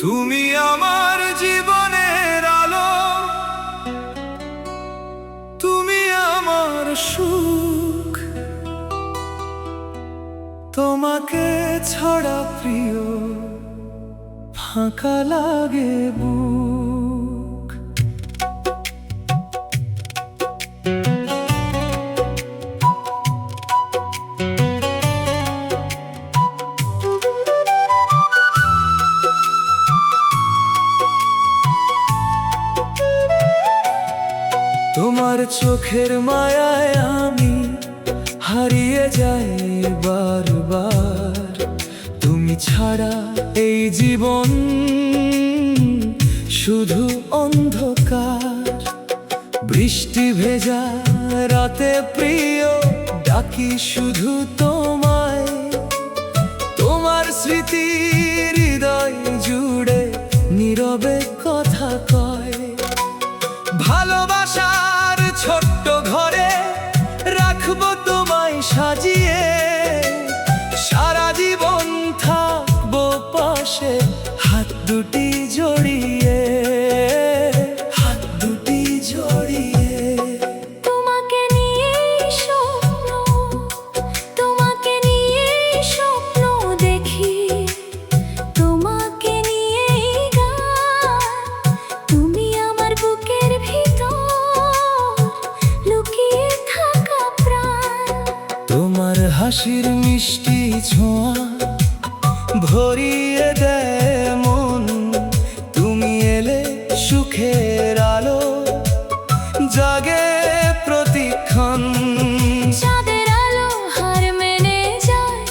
তুমি আমার জীবনের আলো, তুমি আমার সুখ, তোমাকে ছাড়া প্রিয় ফাঁকা লাগে বুক। তোমার চোখের মায়ায় আমি হারিয়ে যাই বারবার। তুমি ছাড়া এই জীবন শুধু অন্ধকার। বৃষ্টি ভেজা রাতে প্রিয় ডাকি শুধু তোমায়। তোমার স্মৃতি হৃদয় জুড়ে নীরবে কথা কয়। ভালোবাসার ছোট্ট ঘরে রাখবো তোমায় সাজিয়ে, সারা জীবন থাকবো পাশে হাত দুটি জড়িয়ে, হাত দুটি জড়িয়ে। তোমাকে নিয়ে স্বপ্ন, তোমাকে নিয়ে স্বপ্ন দেখি, তোমাকে নিয়ে গান। তুমি আমার বুকের ভিতর লুকিয়ে থাকা প্রাণ। তোমার হাসির মিষ্টি ছোঁয়া ভরিয়ে দেয় মন। তুমি এলে সুখের আলো জাগে প্রতিক্ষণ। চাঁদের আলো হার মেনে যায়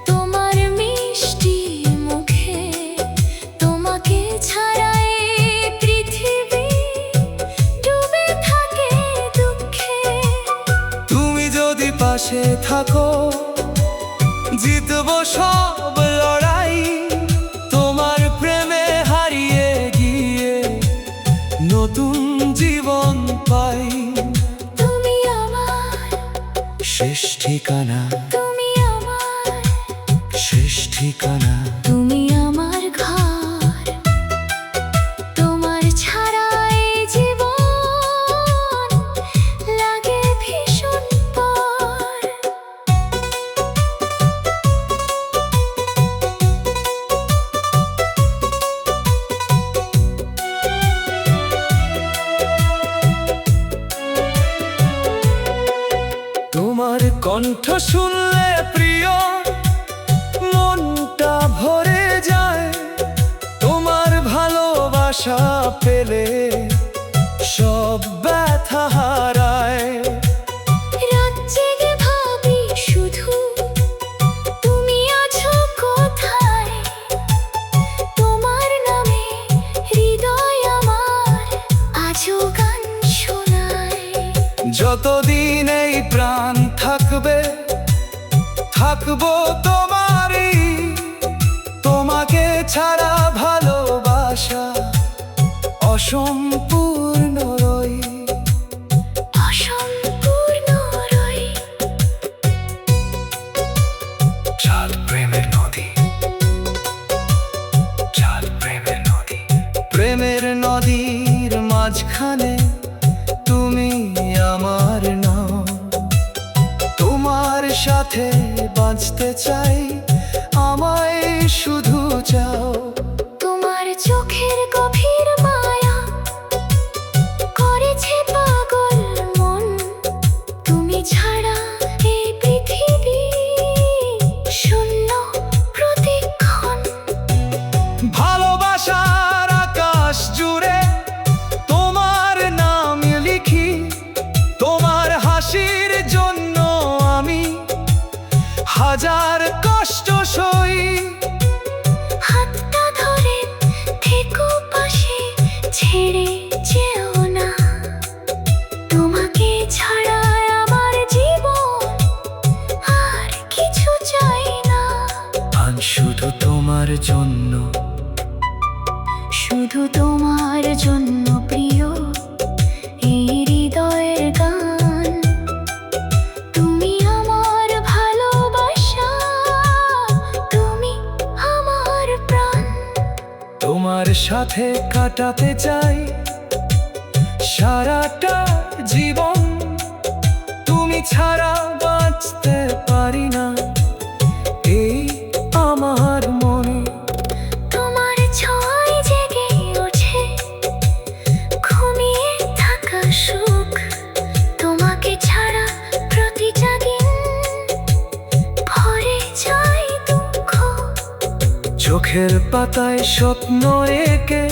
তোমার মিষ্টি মুখে। তোমাকে ছাড়া এই পৃথিবী ডুবে থাকে দুঃখে। তুমি যদি পাশে থাকো জিতবো সব লড়াই। তোমার প্রেমে হারিয়ে গিয়ে নতুন জীবন পাই। তুমি আমার শেষ ঠিকানা, তুমি আমার শেষ ঠিকানা। তুমি আমার ঘর। তোমার ছাড়া এই জীবন লাগে ভীষণ পর। তোমার কণ্ঠ শুনলে প্রিয় মনটা ভরে যায়। তোমার ভালোবাসা পেলে সব ব্যথা হারায়। রাত জেগে ভাবি শুধু তুমি আছো কোথায়। তোমার নামে হৃদয় আমার আজও গান শোনায়। যতদিন এই প্রাণ থাকবে থাকবো তোমারই। তোমাকে ছাড়া ভালোবাসা অসম্পূর্ণ রই, অসম্পূর্ণ রই। চাঁদ প্রেমের নদী, চাঁদ প্রেমের নদী। প্রেমের নদীর মাঝখানে তুমি আমার নাও। তোমার সাথে বাঁচতে চাই, আমায় শুধু চাও। তোমার চোখের গভীর মায়া করেছে পাগল মন। তুমি ছাড়া এই পৃথিবী শূন্য প্রতিক্ষণ। ভালোবাসার আকাশ জুড়ে তোমার নাম লিখি। তোমার হাসির জন্য আমি হাজার কষ্ট সই। হাতটা ধরে থেকো পাশে, ছেড়ে যেও না। তোমাকে ছাড়া আমার জীবন আর কিছু চাই না। আজ শুধু তোমার জন্য, শুধু তোমার জন্য প্রিয় এই হৃদয়ের গান। তুমি আমার ভালোবাসা। সাথে কাটাতে চাই সারাটা জীবন। তুমি ছাড়া বাঁচতে পারি না এই আমার মনে। তোমার ছোঁয়ায় জেগে ওঠে ঘুমিয়ে থাকা সুখ। তোমাকে ছাড়া প্রতিটা দিন ভরে যায় দুঃখ। চোখের পাতায় স্বপ্ন এঁকে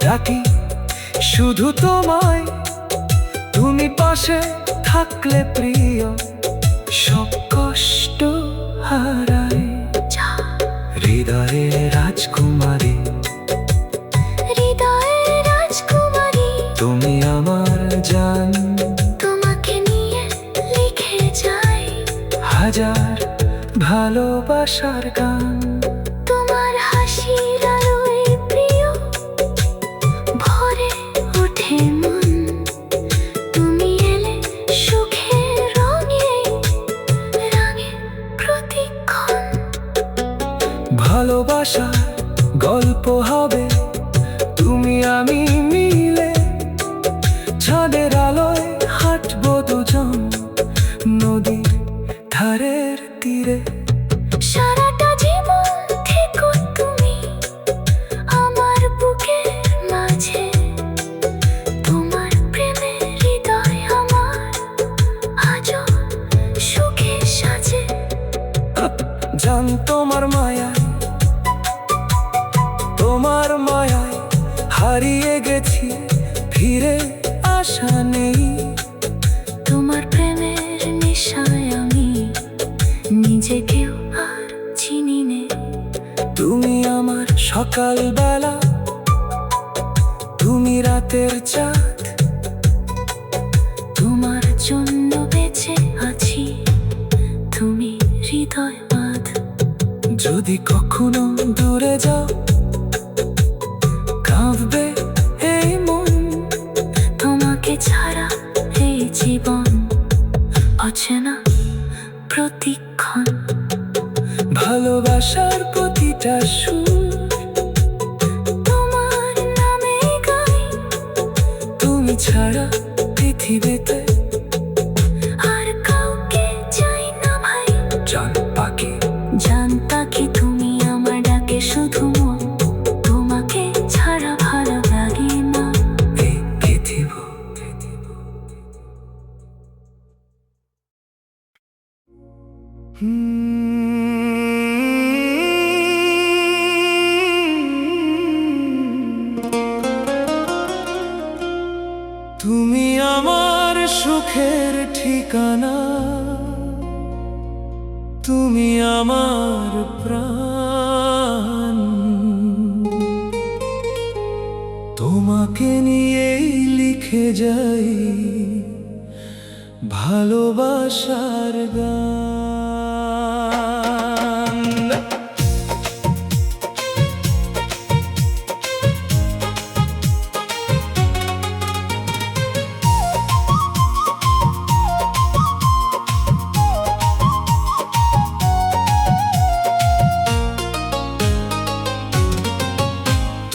ডাকি শুধু তোমায়। তুমি পাশে থাকলে প্রিয় সব কষ্ট হারায়। হৃদয়ে রাজকুমারী, হৃদয়ের রাজকুমারী, তুমি আমার জান। তোমাকে নিয়ে লিখে যাই হাজার ভালোবাসার গান। তোমার হাসির আলোয় প্রিয় ভরে ওঠে মন। তুমি এলে সুখের রঙে রাঙে প্রতিক্ষণ। ভালোবাসার গল্প হবে তুমি আমি মিলে। চাঁদের আলোয় হাঁটবো দুজন নদীর ধারের তীরে। সারাটা জীবন থেকো তুমি আমার বুকের মাঝে। তোমার প্রেমে হৃদয় আমার আজও সুখে সাজে। জান তোমার মায়ায়, তোমার মায়ায় হারিয়ে গেছি, ফিরে আশা নেই। তোমার প্রেমের নেশায় আমি নিজেকেও আর চিনি নে। তুমি আমার সকালবেলা, তুমি রাতের চাঁদ। তোমার জন্য বেঁচে আছি, তুমি হৃদয় বাঁধ। যদি কখনো দূরে যাও কাঁদবে এই মন। তোমাকে ছাড়া এই জীবন অচেনা প্রতিক্ষণ। ভালোবাসার প্রতিটা সুর তোমার নামে গাই, তুমি ছাড়া পৃথিবীতে আর কাউকে চাই না ভাই। জান পাখি, জানতা কি তুমি আমার ডাকে শুধু মন। তোমাকে ছাড়া ভালো লাগে না এই পৃথিবী। তুমি আমার সুখের ঠিকানা, তুমি আমার প্রাণ। তোমাকে নিয়েই লিখে যাই ভালোবাসার গান।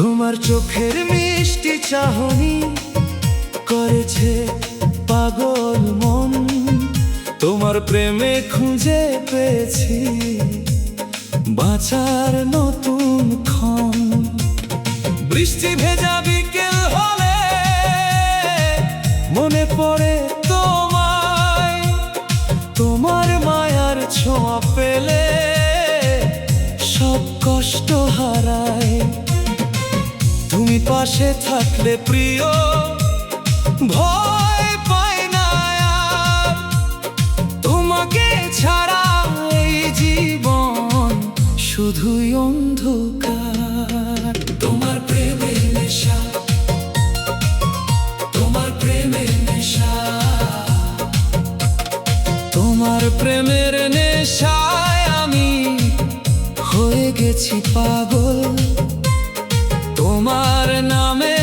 তোমার চোখের মিষ্টি চাহনি করেছে পাগল মন। তোমার প্রেমে খুঁজে পেয়েছি বাঁচার নতুন ক্ষণ। বৃষ্টি ভেজা বিকেল হলে মনে পড়ে তোমায়। তোমার মায়ার ছোঁয়া পেলে সব কষ্ট হারায়। তুমি পাশে থাকলে প্রিয় ভয় পায় না আর। তোমাকে ছাড়া এই জীবন শুধুই অন্ধকার। তোমার প্রেমের নেশা, তোমার প্রেমের নেশা, তোমার প্রেমের নেশায় আমি হয়ে গেছি পাগল। তোমার নামে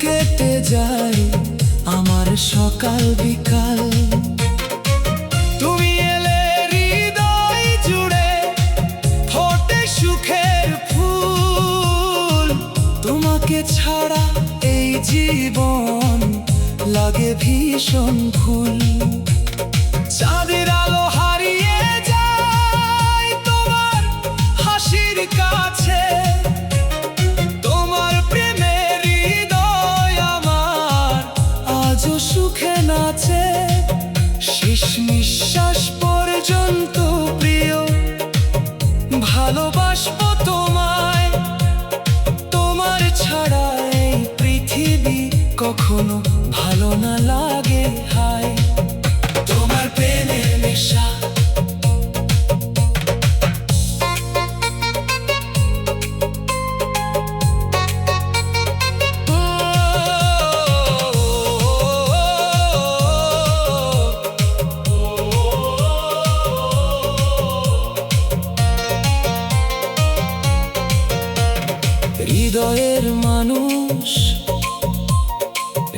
কেটে যায় আমার সকাল বিকাল। তুমি এলে হৃদয় জুড়ে ফোটে সুখের ফুল। ভীষণ ভুল। চাঁদের আলো হারিয়ে যায় তোমার হাসির কাছে, তোমার প্রেমের হৃদয় আমার আজও সুখে নাচে। শেষ নিঃশ্বাস পর্যন্ত প্রিয় ভালোবাসবো তোমায়, তোমার ছাড়া এই পৃথিবী কখনো ভালো না লাগে। হায় তোমার প্রেমের নেশা, হৃদয়ের মানুষ,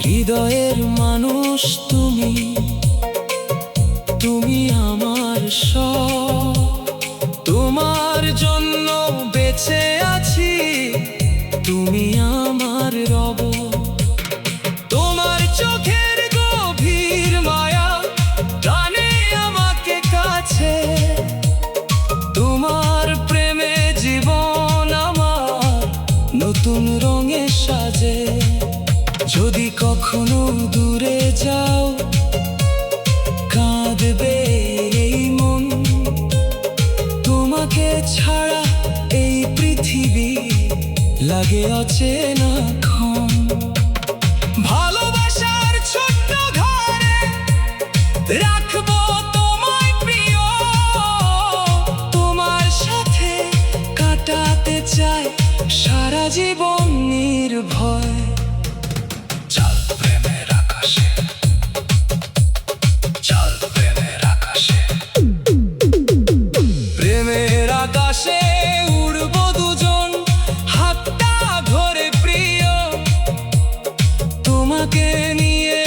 হৃদয়ের মানুষ তুমি, তুমি আমার সব। তোমার জন্য বেঁচে আছি, তুমি আমার রব। তোমার চোখের গভীর মায়া টানে আমাকে কাছে, তোমার প্রেমে জীবন আমার নতুন রঙে সাজে। যদি কখনো দূরে যাও কাঁদবে এই মন, তোমাকে ছাড়া এই পৃথিবী লাগে অচেনা ক্ষণ। ভালোবাসার ছোট্ট ঘরে রাখবো তোমায় প্রিয়, তোমার সাথে কাটাতে চাই সারা জীবন নির্ভয়। চল প্রেমের আকাশে, চল প্রেমের আকাশে, প্রেমের আকাশে উড়বো দুজন হাতটা ধরে প্রিয়। তোমাকে নিয়ে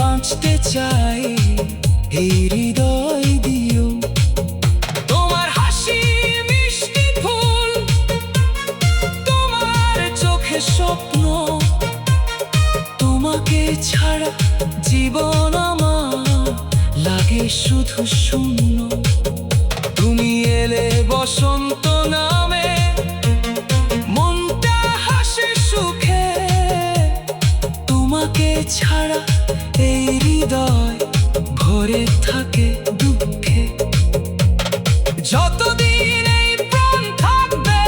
বাঁচতে চাই এই হৃদয় দিও। তোমার হাসি মিষ্টি ফুল, তোমার চোখে স্বপ্ন, তোমাকে ছাড়া জীবন আমার লাগে শুধু শূন্য। তুমি এলে বসন্ত নামে মনটা হাসে সুখে, তোমাকে ছাড়া এই হৃদয় ভরে থাকে দুঃখে। যতদিন এই প্রাণ থাকবে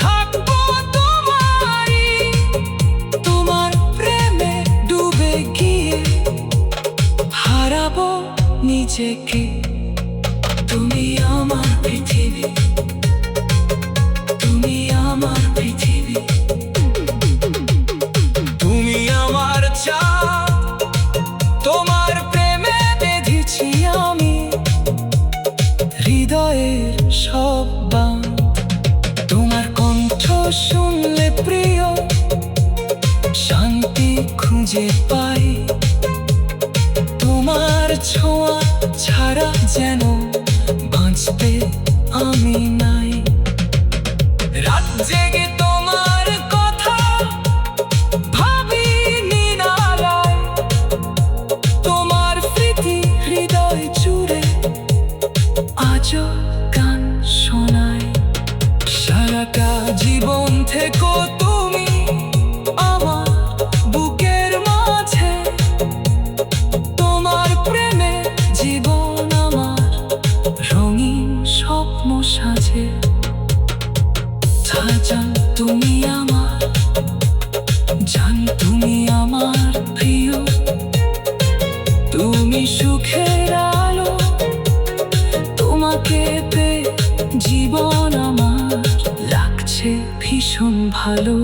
থাকবো তোমারই, তোমার প্রেমে ডুবে গিয়ে হারাবো নিজেকে। তুমি আমার পৃথিবী, তুমি আমার পৃথিবী, তুমি আমার চাঁদ, তোমার প্রেমে বেঁধেছি আমি হৃদয়ের সব বাঁধ। তোমার কণ্ঠ শুনলে প্রিয় শান্তি খুঁজে পাই, তোমার ছোঁয়া ছাড়া যেন বাঁচতে আমি নাই। রাত জেগে তোমার কথা ভাবি নিরালায়, তোমার স্মৃতি হৃদয় জুড়ে আজও গান শোনায়। সারাটা জীবন থেকো তুমি আমার বুকের মাঝে, তোমার প্রেমে জীবন আমার রঙিন স্বপ্ন সাজে। জান তুমি আমার, জান তুমি আমার প্রিয়, তুমি সুখের আলো, তোমাকে পেয়ে জীবন আমার লাগছে ভীষণ ভালো।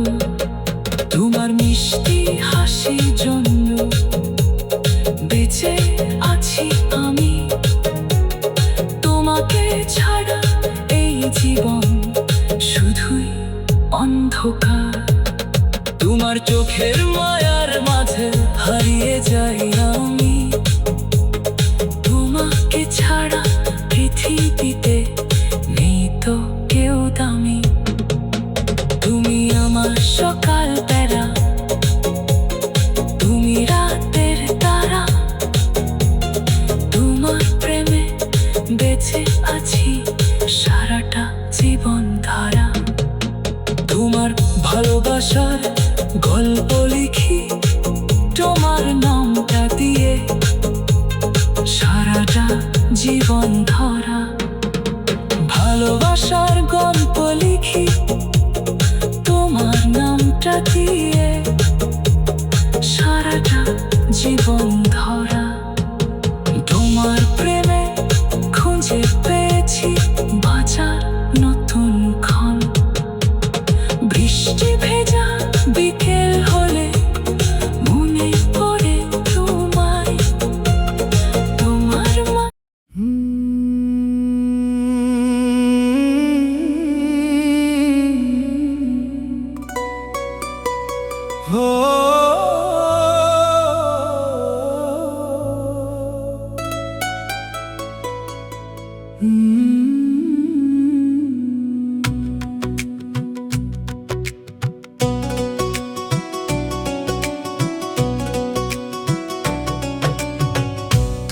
তোমার মিষ্টি হাসির জন্য বেঁচে আছি আমি, তোমাকে ছাড়া এই জীবন শুধুই অন্ধকার। তোমার চোখের মায়ার মাঝে হারিয়ে যাই আমি, তোমাকে ছাড়া পৃথিবীতে নেই তো কেউ দামি। তুমি আমার সকাল বেলা, তুমি রাতের জীবন ধরা। ভালোবাসার গল্প লিখি তোমার নামটা দিয়ে, সারাটা জীবন ধরা। তোমার প্রেমে খুঁজে পেয়েছি বাঁচার নতুন ক্ষণ। বৃষ্টি ভেজা বিকেল হলে মনে পড়ে তোমায়, তোমার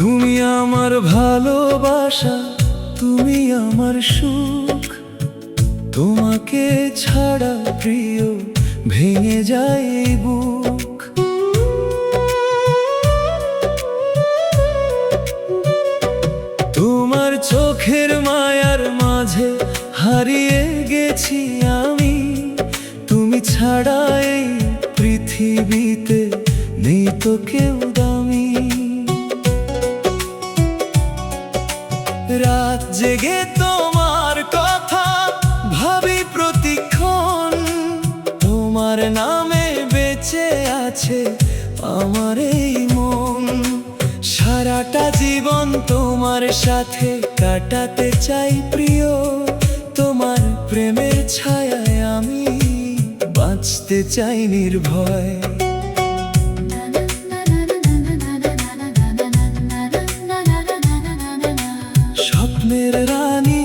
তুমি আমার ভালোবাসা, তুমি আমার সুখ। তোমাকে ছাড়া প্রিয় ভেঙে যায় এই বুক। তোমার চোখের মায়ার মাঝে হারিয়ে গেছি আমি। তুমি ছাড়া এই পৃথিবীতে নেই তো কেউ দামি। রাত জেগে তোমার কথা ভাবি প্রতিক্ষণ। তোমার নামে বেঁচে আছে আমার এই মন। সারাটা জীবন তোমার সাথে কাটাতে চাই প্রিয়। তোমার প্রেমের ছায়ায় আমি বাঁচতে চাই নির্ভয়। স্বপ্নের রানী,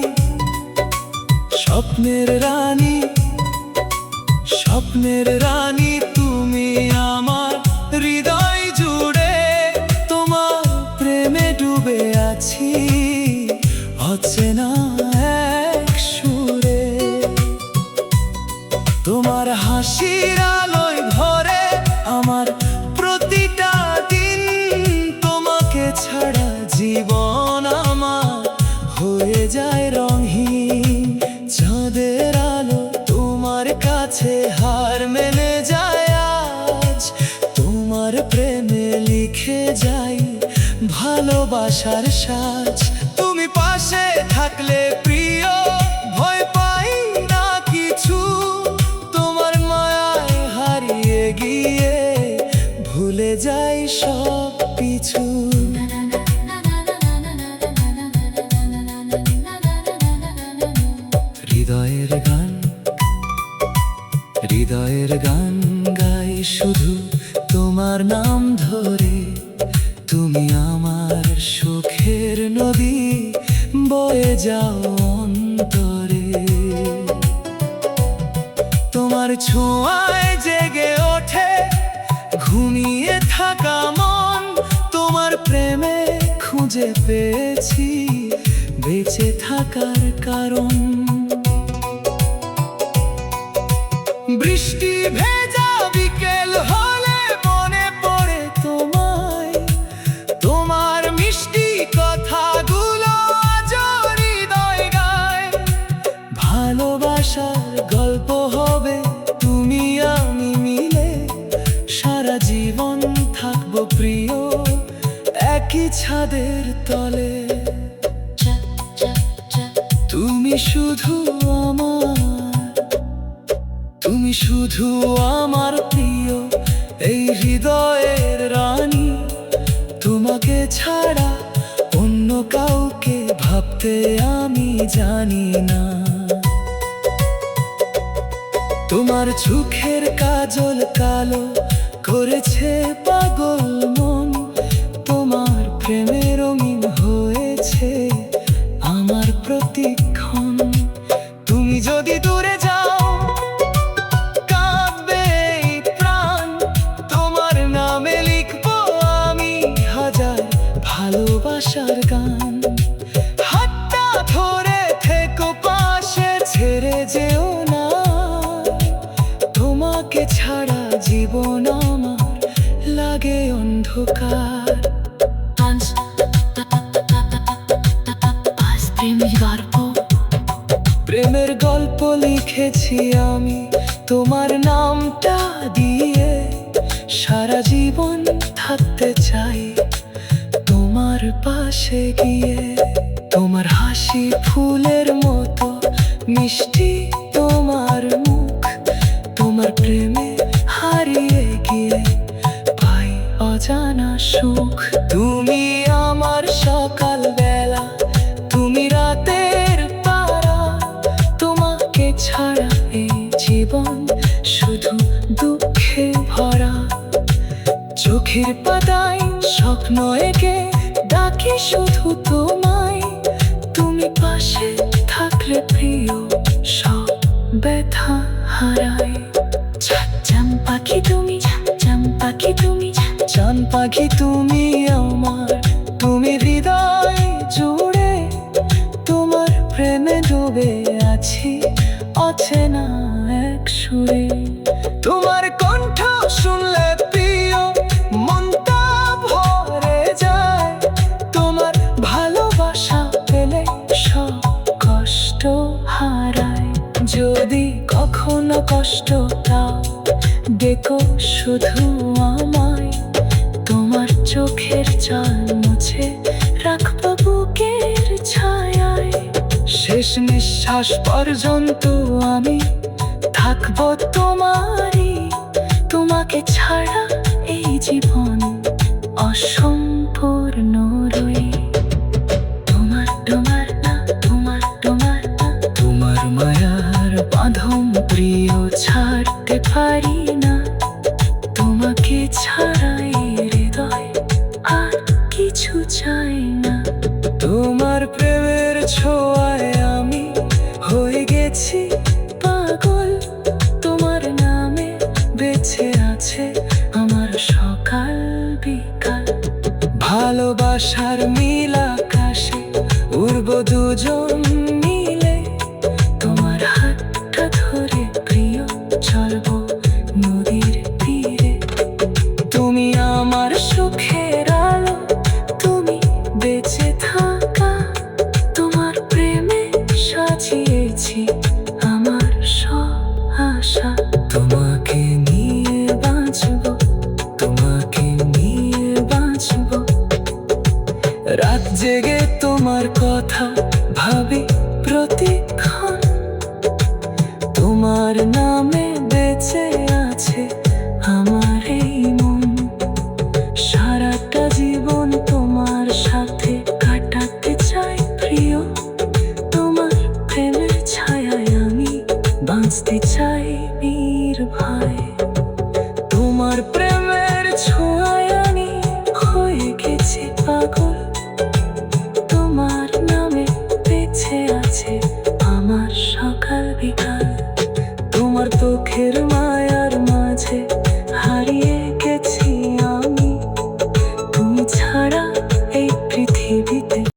স্বপ্নের রানী, স্বপ্নের রানী তুমি আমার হৃদয় জুড়ে। তোমার প্রেমে ডুবে আছি অচেনা এক সুরে। তোমার হাসির আলোয় ভরে আমার প্রতিটা দিন। তোমাকে ছাড়া জীবন আমার হয়ে যায় রঙহীন। চাঁদের আলো তোমার কাছে হার মেনে যায় আজ। তোমার প্রেমে লিখে যাই ভালোবাসার সাজ। তুমি পাশে থাকলে প্রিয় ভয় পাই না কিছু। তোমার মায়ায় হারিয়ে গিয়ে ভুলে যাই সব কিছু। হৃদয়ের গান, হৃদয়ের গান গাই শুধু তোমার নাম ধরে। তুমি আমার সুখের নদী, বয়ে যাও অন্তরে। তোমার ছোঁয়ায় জেগে ওঠে ঘুমিয়ে থাকা মন। তোমার প্রেমে খুঁজে পেয়েছি বেঁচে থাকার কারণ। বৃষ্টি ভেজা বিকেল হলে মনে পড়ে তোমায়। তোমার মিষ্টি কথাগুলো আজ হৃদয় গায়। ভালোবাসার গল্প হবে তুমি আমি মিলে। সারা জীবন থাকবো প্রিয় একই ছাদের তলে। তুমি শুধু আমার, তুমি শুধু আমার প্রিয় এই হৃদয়ের রানী। তোমাকে ছাড়া অন্য কাউকে ভাবতে আমি জানি না। তোমার চোখের কাজল কালো করেছে পাগল মন। তোমার প্রেমে রঙিন হয়েছে আমার প্রতিক্ষণ। তুমি যদি দূরে যাও কাঁদবে এই প্রাণ। তোমার নামে লিখবো আমি হাজার ভালোবাসার গান। হাতটা ধরে থেকো পাশে, ছেড়ে যেও না। তোমাকে ছাড়া জীবন আমার লাগে অন্য। প্রেমের গল্প, প্রেমের গল্প লিখেছি আমি তোমার নামটা দিয়ে। সারা জীবন থাকতে চাই তোমার পাশে গিয়ে। তোমার হাসি ফুলের মতো মিষ্টি, তোমার মুখ, তোমার প্রেমে হারিয়ে গিয়ে পাই অজানা সুখ। তুমি আমার সকাল বেলা, তুমি রাতের তারা, তোমাকে ছাড়া এই জীবন শুধু দুঃখে ভরা। চোখের পাতায় স্বপ্ন এঁকে ডাকি শুধু তোমায়। তুমি পাশে থাকলে প্রিয় সব ব্যথা হারায়। চাম পাখি তুমি, চাম পাখি তুমি, চান পাখি তুমি আমার, তুমি হৃদয় জুড়ে। তোমার প্রেমে ডুবে আছি অচেনা এক সুরে। তোমার কণ্ঠ শুনলে প্রিয় মনটা ভরে যায়। তোমার ভালোবাসা পেলে সব কষ্ট হারায়। যদি কখনো কষ্ট দাও, ডেকো শুধু আমায়। তোমার চোখের জল মুছে রাখবো বুকের ছায়ায়। শেষ নিঃশ্বাস পর্যন্ত আমি থাকবো তোমারই। তোমাকে ছাড়া এই জীবন অসম্পূর্ণ রই। তোমার তোমার না, তোমার তোমার না, তোমার মায়ার বাঁধন প্রিয় ছাড়তে পারি না। তোমাকে ছাড়া এই হৃদয় আর কিছু চাই না। তোমার প্রেমের ছোঁয়ায় আমি হয়ে গেছি পাগল, তোমার নামে বেঁচে আছে আমার সকাল বিকাল। ভালোবাসার নীল আকাশে উড়ব দুজন মিলে। তোমার হাতটা ধরে প্রিয় চলবো নদীর তীরে। তুমি আমার সুখের আলো, তুমি বেঁচে থাকা। তোমার প্রেমে সাজিয়েছি আমার সব আশা। তোমাকে নিয়ে বাঁচবো, তোমাকে নিয়ে বাঁচবো। রাত জেগে তোমার কথা ভাবি প্রতিক্ষণ। তোমার নামে বেঁচে আছে আমার এই মন। সারাটা জীবন তোমার সাথে কাটাতে চাই প্রিয়। তোমার প্রেমের ছায়ায় আমি বাঁচতে চাই নির্ভয়।